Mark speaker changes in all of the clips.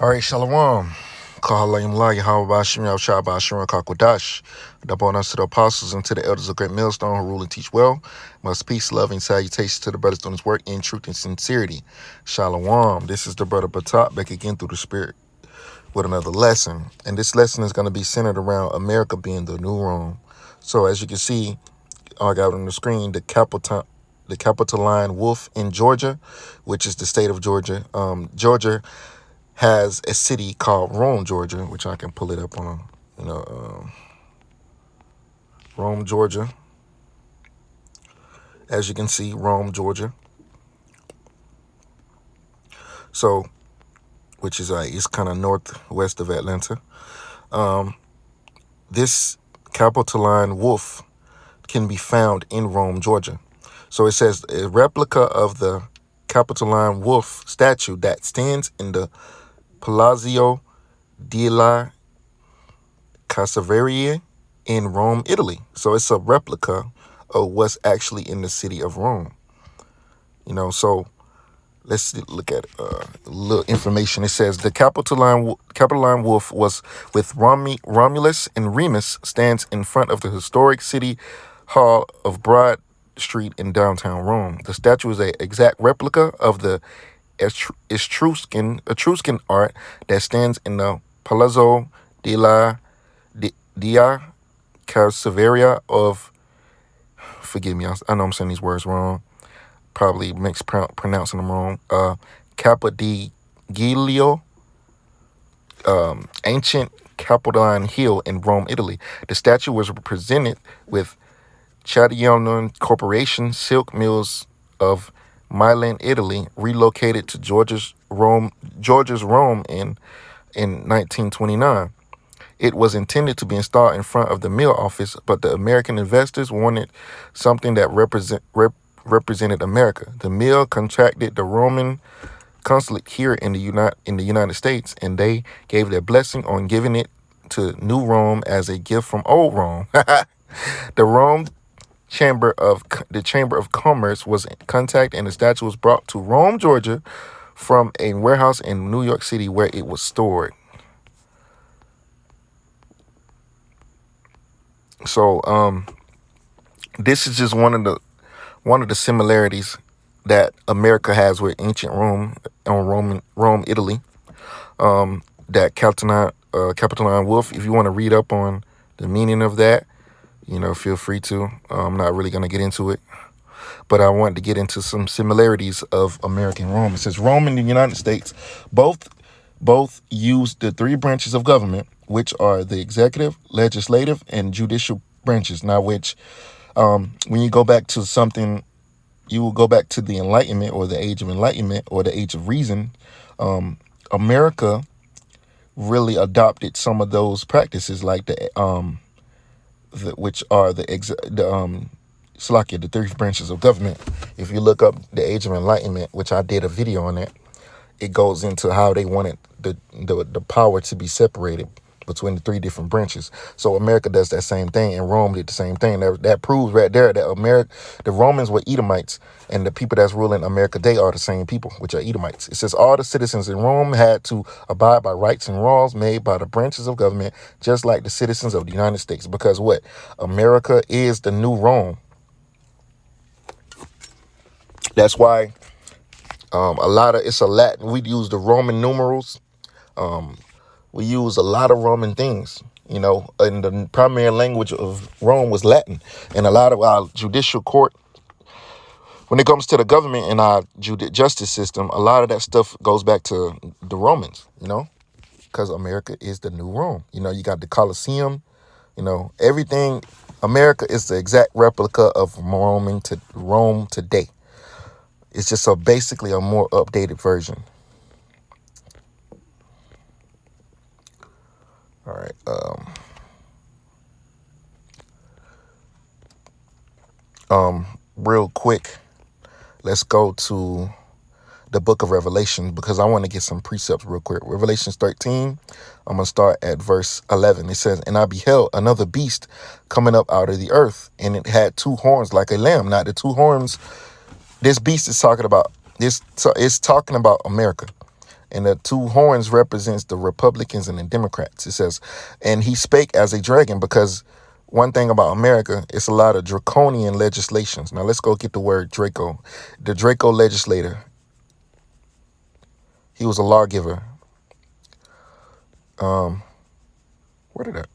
Speaker 1: All right, Shalom. Kahalayim La Yahweh Bashim Yahshua Bashim Kakwadash. Upon us to the apostles and to the elders of Great Millstone who rule and teach well. Must peace, love, and salutations to the brothers doing this work in truth and sincerity. Shalom. This is the brother Batak back again through the Spirit with another lesson. And this lesson is going to be centered around America being the new Rome. So as you can see, I got on the screen the Capitoline Wolf in Georgia, which is the state of Georgia. Georgia has a city called Rome, Georgia, which I can pull it up on Rome, Georgia. As you can see, Rome, Georgia. So, which is it's kind of northwest of Atlanta. This Capitoline Wolf can be found in Rome, Georgia. So it says a replica of the Capitoline Wolf statue that stands in the Palazzo della Casaveria in Rome, Italy. So it's a replica of what's actually in the city of Rome. So let's look at a little information. It says the Capitoline Wolf was with Romulus and Remus stands in front of the historic city hall of Broad Street in downtown Rome. The statue is an exact replica of the Etruscan art that stands in the Palazzo della Casaveria of, forgive me, I know I'm saying these words wrong, probably makes pronouncing them wrong, Cappa di Giglio, ancient Capitoline Hill in Rome, Italy. The statue was presented with Chadiano Corporation Silk Mills of Milan, Italy, relocated to Georgia's Rome in 1929. It was intended to be installed in front of the mill office, but the American investors wanted something that represented America. The mill contracted the Roman consulate here in the United States, and they gave their blessing on giving it to New Rome as a gift from Old Rome. The Chamber of Commerce was in contact, and the statue was brought to Rome, Georgia, from a warehouse in New York City where it was stored. So, this is just one of the similarities that America has with ancient Rome, Italy. That Capitoline Wolf. If you want to read up on the meaning of that, feel free to. I'm not really going to get into it, but I wanted to get into some similarities of American Rome. It says Rome and the United States both use the three branches of government, which are the executive, legislative, and judicial branches. Now, which, when you go back to something, you will go back to the Enlightenment or the Age of Enlightenment or the Age of Reason. America really adopted some of those practices, like which are the three branches of government. If you look up the Age of Enlightenment, which I did a video on that, it goes into how they wanted the power to be separated between the three different branches. So America does that same thing, and Rome did the same thing. That proves right there that the Romans were Edomites, and the people that's ruling America, they are the same people, which are Edomites. It says all the citizens in Rome had to abide by rights and laws made by the branches of government, just like the citizens of the United States. Because what? America is the new Rome. That's why it's a Latin. We use the Roman numerals. We use a lot of Roman things, and the primary language of Rome was Latin. And a lot of our judicial court, when it comes to the government and our justice system, a lot of that stuff goes back to the Romans, because America is the new Rome. You got the Colosseum, everything. America is the exact replica of Rome today. It's just basically a more updated version. All right. Real quick, let's go to the book of Revelation, because I want to get some precepts real quick. Revelation 13, I'm going to start at verse 11. It says, "And I beheld another beast coming up out of the earth, and it had two horns like a lamb." Now, the two horns, this beast is talking about this. So it's talking about America. And the two horns represents the Republicans and the Democrats. It says, and he spake as a dragon, because one thing about America, it's a lot of draconian legislations. Now let's go get the word Draco. The Draco legislator. He was a lawgiver. Where did that?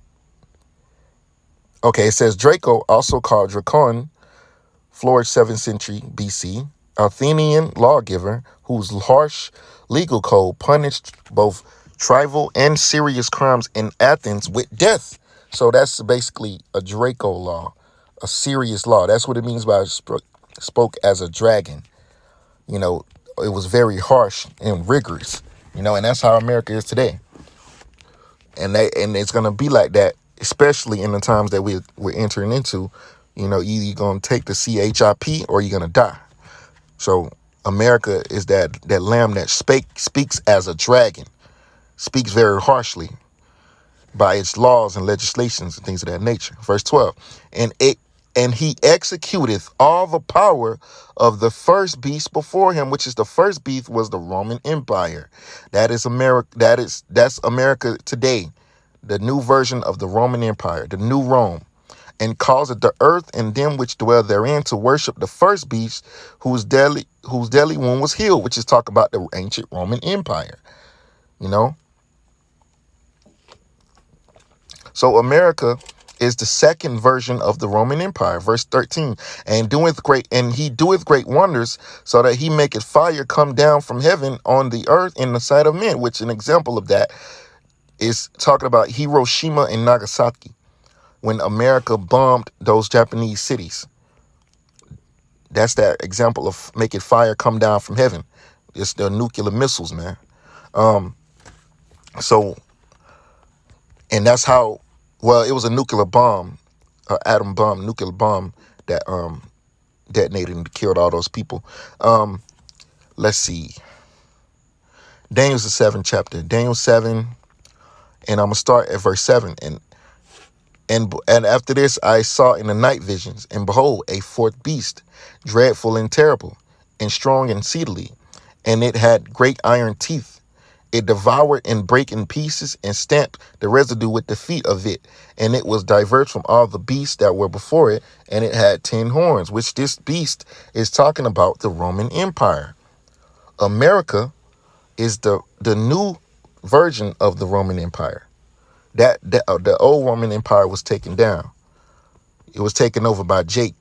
Speaker 1: Okay, it says Draco, also called Dracon, flourished 7th century BC, Athenian lawgiver whose harsh legal code punished both trivial and serious crimes in Athens with death. So that's basically a Draco law, a serious law. That's what it means by spoke as a dragon. You know, it was very harsh and rigorous, you know, and that's how America is today. And it's going to be like that, especially in the times that we're entering into. You know, either you're going to take the CHIP or you're going to die. So America is that lamb that speaks as a dragon, speaks very harshly by its laws and legislations and things of that nature. Verse 12, and he executeth all the power of the first beast before him, which is the first beast was the Roman Empire. That is America. That's America today, the new version of the Roman Empire, the new Rome, and causeth the earth and them which dwell therein to worship the first beast, whose deadly wound was healed, which is talk about the ancient Roman Empire. You know. So America is the second version of the Roman Empire. Verse 13, and he doeth great wonders, so that he maketh fire come down from heaven on the earth in the sight of men, which an example of that is talking about Hiroshima and Nagasaki, when America bombed those Japanese cities. That's that example of making fire come down from heaven. It's the nuclear missiles, man. So, and that's how, well, it was a nuclear bomb, nuclear bomb that detonated and killed all those people. Let's see. Daniel's the 7th chapter. Daniel 7, and I'm gonna start at verse 7. And after this I saw in the night visions, and behold, a fourth beast, dreadful and terrible, and strong and exceedingly, and it had great iron teeth. It devoured and brake in pieces and stamped the residue with the feet of it. And it was diverse from all the beasts that were before it. And it had 10 horns, which this beast is talking about the Roman Empire. America is the new version of the Roman Empire. The old Roman Empire was taken down. It was taken over by Jake.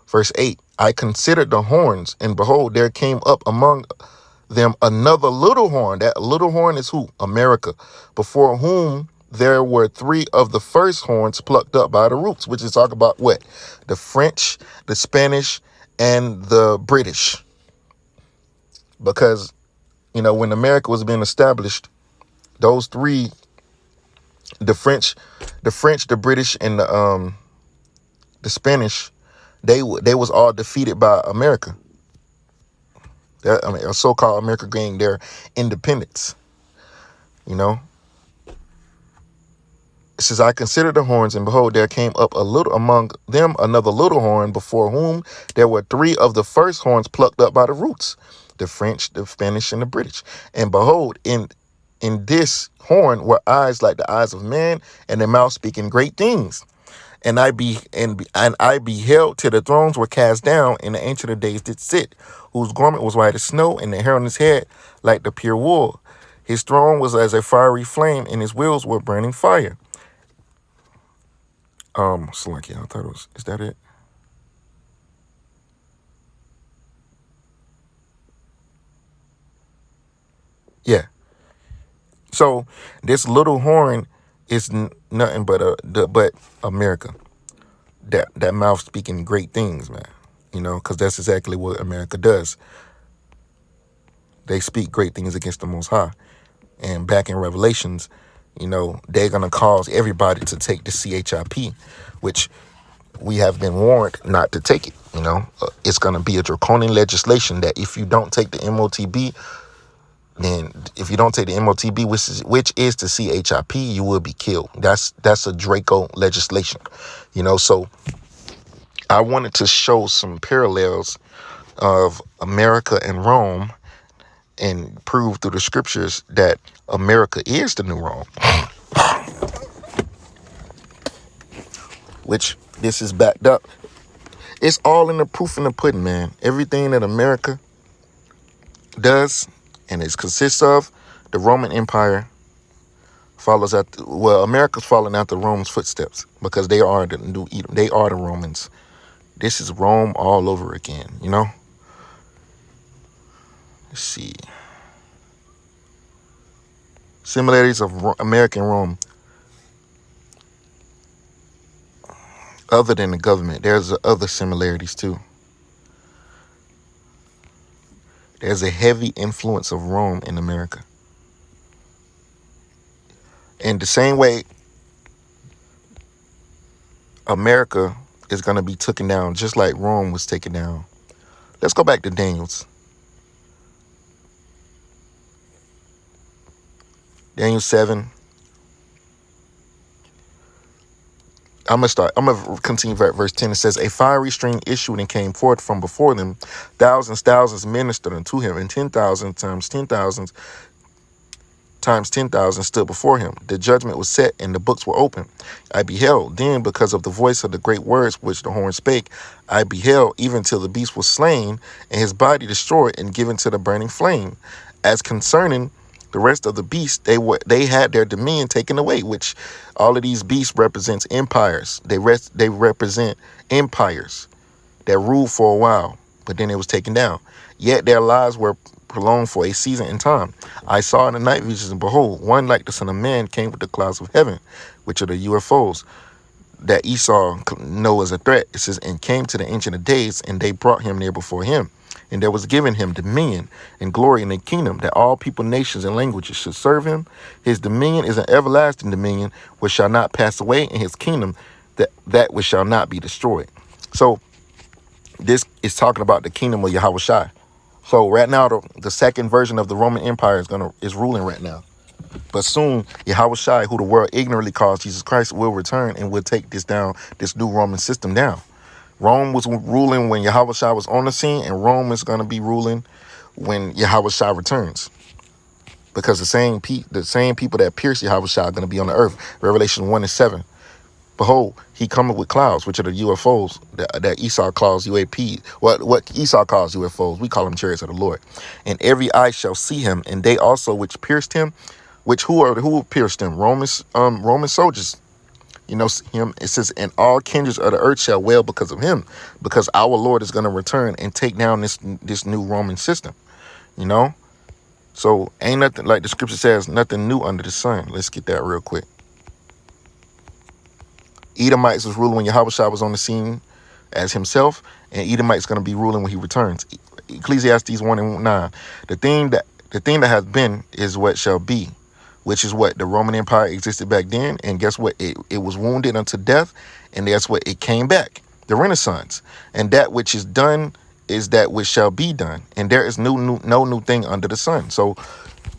Speaker 1: Verse 8, I considered the horns, and behold, there came up among them another little horn. That little horn is who? America, before whom there were 3 of the first horns plucked up by the roots, which is talk about what? The French, the Spanish, and the British. Because, you know, when America was being established, those 3, the French, the British, and the Spanish, they was all defeated by America. A so-called America gained their independence. You know, it says, I considered the horns, and behold, there came up among them another little horn, before whom there were 3 of the first horns plucked up by the roots, the French, the Spanish, and the British. And behold, in this horn were eyes like the eyes of man, and a mouth speaking great things. And I beheld till the thrones were cast down, and the Ancient of Days did sit, whose garment was white as snow, and the hair on his head like the pure wool. His throne was as a fiery flame, and his wheels were burning fire. Slunky, I thought it was, is that it? Yeah. So this little horn is nothing but America. That mouth speaking great things, man. You know, because that's exactly what America does. They speak great things against the Most High. And back in Revelations, you know, they're going to cause everybody to take the CHIP, which we have been warned not to take it. You know, it's going to be a draconian legislation that if you don't take the MOTB, then if you don't take the MOTB, which is the CHIP, you will be killed. That's a Draco legislation, you know. So I wanted to show some parallels of America and Rome and prove through the scriptures that America is the new Rome, which this is backed up. It's all in the proof in the pudding, man. Everything that America does and it consists of, the Roman Empire follows out. America's following out the Rome's footsteps because they are the new Edom. They are the Romans. This is Rome all over again, you know? Let's see. Similarities of American Rome. Other than the government, there's other similarities too. There's a heavy influence of Rome in America. In the same way, America is going to be taken down just like Rome was taken down. Let's go back to Daniel's. Daniel 7. I'm going to continue at verse 10. It says, a fiery stream issued and came forth from before them. Thousands ministered unto him, and 10,000 times 10,000 times 10,000 stood before him. The judgment was set, and the books were open. I beheld, then because of the voice of the great words which the horn spake, I beheld even till the beast was slain, and his body destroyed and given to the burning flame. As concerning the rest of the beasts, they had their dominion taken away, which all of these beasts represents empires. They represent empires that ruled for a while, but then it was taken down. Yet their lives were prolonged for a season in time. I saw in the night visions, and behold, one like the Son of Man came with the clouds of heaven, which are the UFOs that Esau know as a threat. It says, and came to the Ancient of Days, and they brought him near before him. And there was given him dominion and glory in a kingdom that all people, nations, and languages should serve him. His dominion is an everlasting dominion which shall not pass away, and his kingdom that which shall not be destroyed. So this is talking about the kingdom of Yahweh Shai. So right now, the second version of the Roman Empire is ruling right now. But soon, Yahweh Shai, who the world ignorantly calls Jesus Christ, will return and will take this new Roman system down. Rome was ruling when Yahweh Shai was on the scene, and Rome is going to be ruling when Yahweh Shai returns. Because the same people that pierce Yahweh Shai are going to be on the earth. Revelation 1:7. Behold, he cometh with clouds, which are the UFOs that Esau calls UAP. What Esau calls UFOs, we call them chariots of the Lord. And every eye shall see him, and they also which pierced him, who pierced him? Roman soldiers. You know him. It says, and all kindreds of the earth shall wail because of him, because our Lord is going to return and take down this new Roman system. You know, so ain't nothing, like the scripture says, nothing new under the sun. Let's get that real quick. Edomites was ruling when Yahweh Shai was on the scene as himself, and Edomites going to be ruling when he returns. Ecclesiastes 1:9. The thing that has been is what shall be, which is what the Roman Empire existed back then. And guess what? It was wounded unto death, and that's what it came back. The Renaissance. And that which is done is that which shall be done. And there is no new thing under the sun. So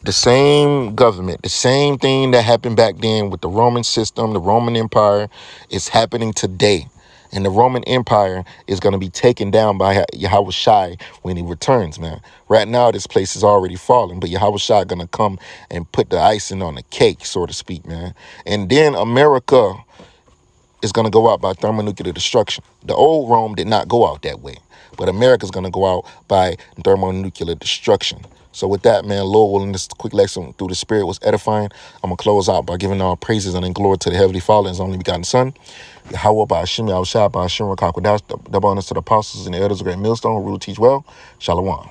Speaker 1: the same government, the same thing that happened back then with the Roman system, the Roman Empire, is happening today. And the Roman Empire is going to be taken down by Yahweh Shai when he returns, man. Right now, this place is already falling, but Yahweh Shai going to come and put the icing on the cake, so to speak, man. And then America is going to go out by thermonuclear destruction. The old Rome did not go out that way, but America is going to go out by thermonuclear destruction. So with that, man, Lord willing, this quick lesson through the Spirit was edifying. I'm going to close out by giving all praises and glory to the Heavenly Father and His only begotten Son. Yahweh by Hashem, Yahweh Shai by Hashem, Rakakwadash, the bonus to the apostles and the elders of Great Millstone, who rule, teach well. Shalom.